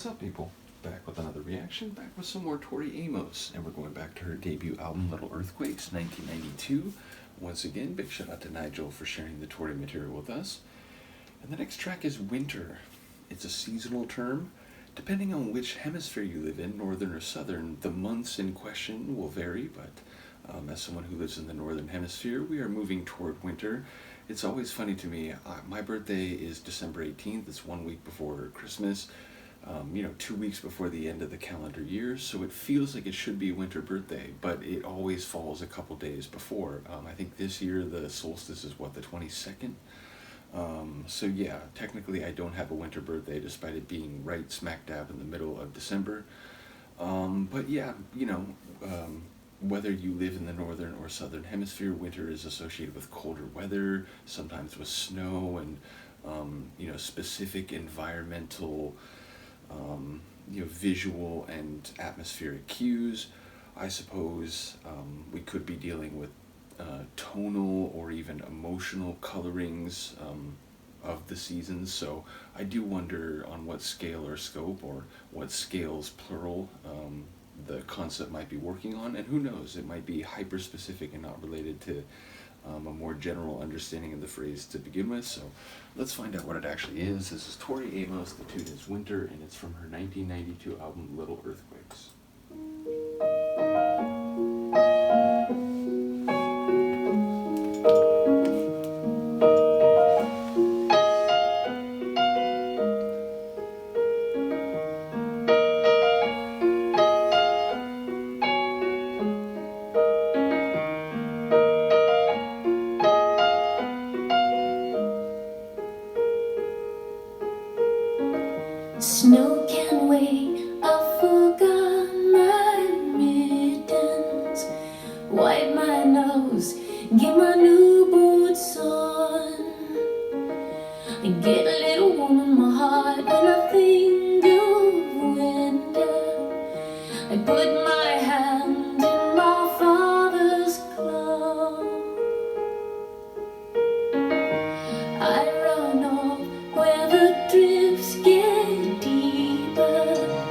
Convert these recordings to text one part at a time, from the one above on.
What's up, people? Back with another reaction, back with some more Tori Amos, and we're going back to her debut album, Little Earthquakes, 1992. Once again, big shout out to Nigel for sharing the Tori material with us. And the next track is Winter. It's a seasonal term. Depending on which hemisphere you live in, northern or southern, the months in question will vary, but as someone who lives in the northern hemisphere, we are moving toward winter. It's always funny to me, my birthday is December 18th, it's 1 week before Christmas, 2 weeks before the end of the calendar year, so it feels like it should be a winter birthday, but it always falls a couple days before. I think this year the solstice is the 22nd? So yeah, technically I don't have a winter birthday despite it being right smack dab in the middle of December. But yeah, whether you live in the northern or southern hemisphere, winter is associated with colder weather, sometimes with snow and specific environmental visual and atmospheric cues. I suppose we could be dealing with tonal or even emotional colorings of the seasons, so I do wonder on what scale or scope, or what scales plural, the concept might be working on, and who knows, it might be hyper specific and not related to a more general understanding of the phrase to begin with. So let's find out what it actually is. This is Tori Amos, the tune is Winter, and it's from her 1992 album Little Earthquakes. Snow can wait, I forgot my mittens. Wipe my nose, get my new boots on. I get a little warm in my heart when I think of winter. I put my hand in my father's glove. I run off where the drifts get deeper.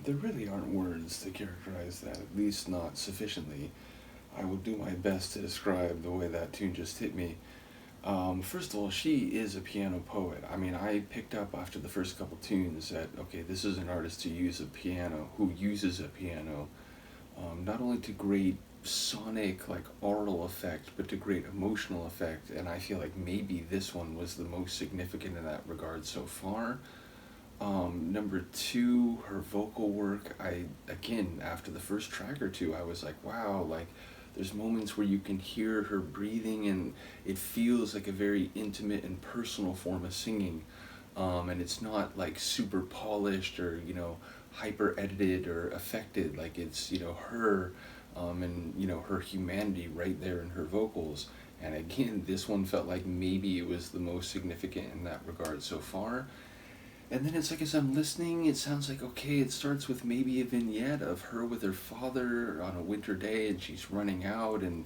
there really aren't words to characterize that, at least not sufficiently. I will do my best to describe the way that tune just hit me. First of all, she is a piano poet. I mean, I picked up after the first couple tunes that, okay, this is an artist who uses a piano, not only to great sonic, like aural effect, but to great emotional effect. And I feel like maybe this one was the most significant in that regard so far. Number two, her vocal work. Again, after the first track or two, I was like, wow, like there's moments where you can hear her breathing and it feels like a very intimate and personal form of singing. And it's not like super polished or, hyper edited or affected. Like it's, her, and, her humanity right there in her vocals. And again, this one felt like maybe it was the most significant in that regard so far. And then it's like as I'm listening, it sounds like, okay, it starts with maybe a vignette of her with her father on a winter day and she's running out, and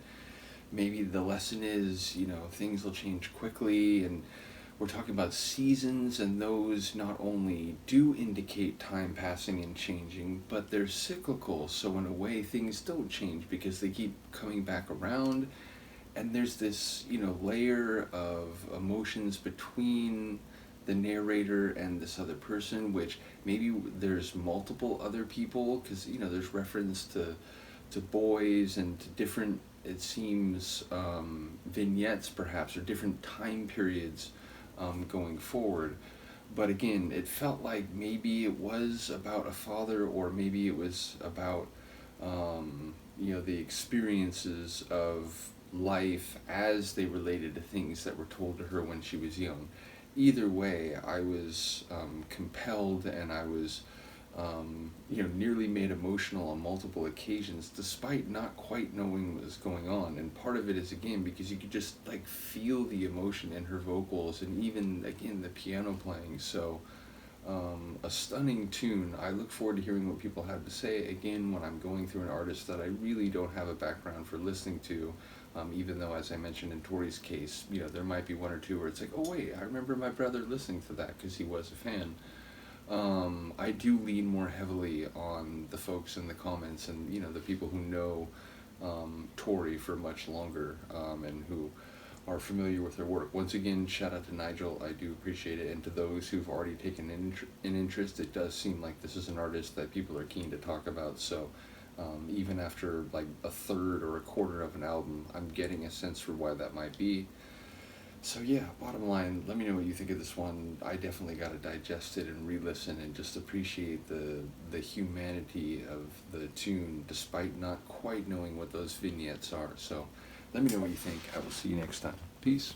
maybe the lesson is, things will change quickly, and we're talking about seasons, and those not only do indicate time passing and changing, but they're cyclical, so in a way things don't change because they keep coming back around, and there's this, layer of emotions between the narrator and this other person, which maybe there's multiple other people, because there's reference to boys and to different, it seems, vignettes perhaps, or different time periods going forward. But again, it felt like maybe it was about a father, or maybe it was about the experiences of life as they related to things that were told to her when she was young. Either way, I was compelled, and I was, nearly made emotional on multiple occasions, despite not quite knowing what was going on. And part of it is, again, because you could just like feel the emotion in her vocals, and even again the piano playing. So, a stunning tune. I look forward to hearing what people have to say again when I'm going through an artist that I really don't have a background for listening to. Even though, as I mentioned in Tori's case, there might be one or two where it's like, oh wait, I remember my brother listening to that because he was a fan. I do lean more heavily on the folks in the comments and, the people who know Tori for much longer, and who are familiar with her work. Once again, shout out to Nigel, I do appreciate it, and to those who've already taken an interest, it does seem like this is an artist that people are keen to talk about, so even after like a third or a quarter of an album, I'm getting a sense for why that might be. So yeah, bottom line, let me know what you think of this one. I definitely got to digest it and re-listen and just appreciate the humanity of the tune, despite not quite knowing what those vignettes are. So let me know what you think. I will see you next time. Peace.